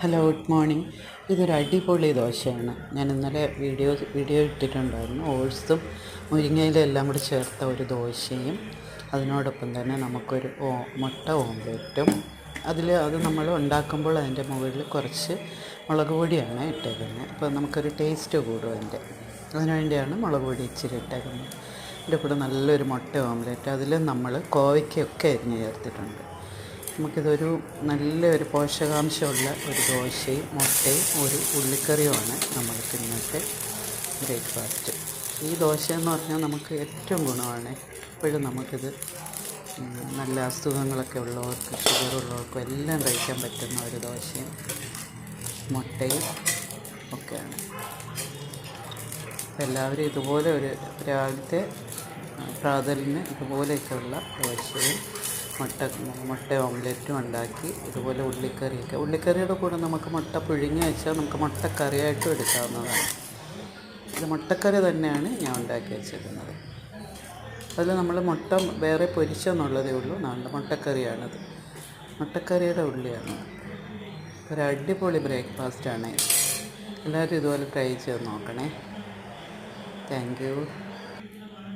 Hello, good morning. ഇതൊരു അടിപൊളി ദോശയാണ്. ഞാൻ ഇന്നലെ വീഡിയോ ഇട്ടിട്ടുണ്ടായിരുന്നു. ഓട്സും മുരിങ്ങയിലും എല്ലാം കൂടി ചേർത്ത ഒരു ദോശയും അതിനോടൊപ്പം തന്നെ നമുക്കൊരു മുട്ട ഓംലെറ്റും അത് നമ്മൾ ഉണ്ടാക്കുമ്പോൾ അതിൻ്റെ മുകളിൽ കുറച്ച് മുളക് പൊടിയാണ് ഇട്ടേക്കുന്നത്. അപ്പോൾ നമുക്കൊരു ടേസ്റ്റ് കൂടും അതിനുവേണ്ടിയാണ് മുളക് പൊടി ഇച്ചിരി ഇട്ടേക്കുന്നത്. അതിൻ്റെ കൂടെ നല്ലൊരു മുട്ട ഓംലെറ്റ്, അതിൽ നമ്മൾ കോവയ്ക്കൊക്കെ അരിഞ്ഞ് ചേർത്തിട്ടുണ്ട്. നമുക്കിതൊരു നല്ലൊരു പോഷകാംശമുള്ള ഒരു ദോശയും മുട്ടയും ഒരു ഉള്ളിക്കറിയുമാണ് നമ്മൾക്ക് ഇന്നത്തെ ബ്രേക്ക്ഫാസ്റ്റ്. ഈ ദോശ എന്ന് പറഞ്ഞാൽ നമുക്ക് ഏറ്റവും ഗുണമാണ്. എപ്പോഴും നമുക്കിത് നല്ല അസുഖങ്ങളൊക്കെ ഉള്ളവർക്ക്, ഷുഗറുള്ളവർക്കും എല്ലാം കഴിക്കാൻ പറ്റുന്ന ഒരു ദോശയും മുട്ടയും ഒക്കെയാണ്. എല്ലാവരും ഇതുപോലെ ഒരു രാവിലത്തെ പ്രാതലിന് ഇതുപോലെയൊക്കെയുള്ള ദോശയും മുട്ട ഓംലെറ്റും ഉണ്ടാക്കി ഇതുപോലെ ഉള്ളിക്കറിയുടെ കൂടെ നമുക്ക് മുട്ട പുഴുങ്ങി വെച്ചാൽ നമുക്ക് മുട്ടക്കറിയായിട്ടും എടുക്കാവുന്നതാണ്. ഇത് മുട്ടക്കറി തന്നെയാണ് ഞാൻ ഉണ്ടാക്കി വെച്ചിരുന്നത്. അതിൽ നമ്മൾ മുട്ട വേറെ പൊരിച്ചെന്നുള്ളതേ ഉള്ളൂ. നല്ല മുട്ടക്കറിയാണത്, മുട്ടക്കറിയുടെ ഉള്ളിയാണ്. ഒരു അടിപൊളി ബ്രേക്ക്ഫാസ്റ്റാണ്. എല്ലാവരും ഇതുപോലെ ട്രൈ ചെയ്ത് നോക്കണേ. Thank you.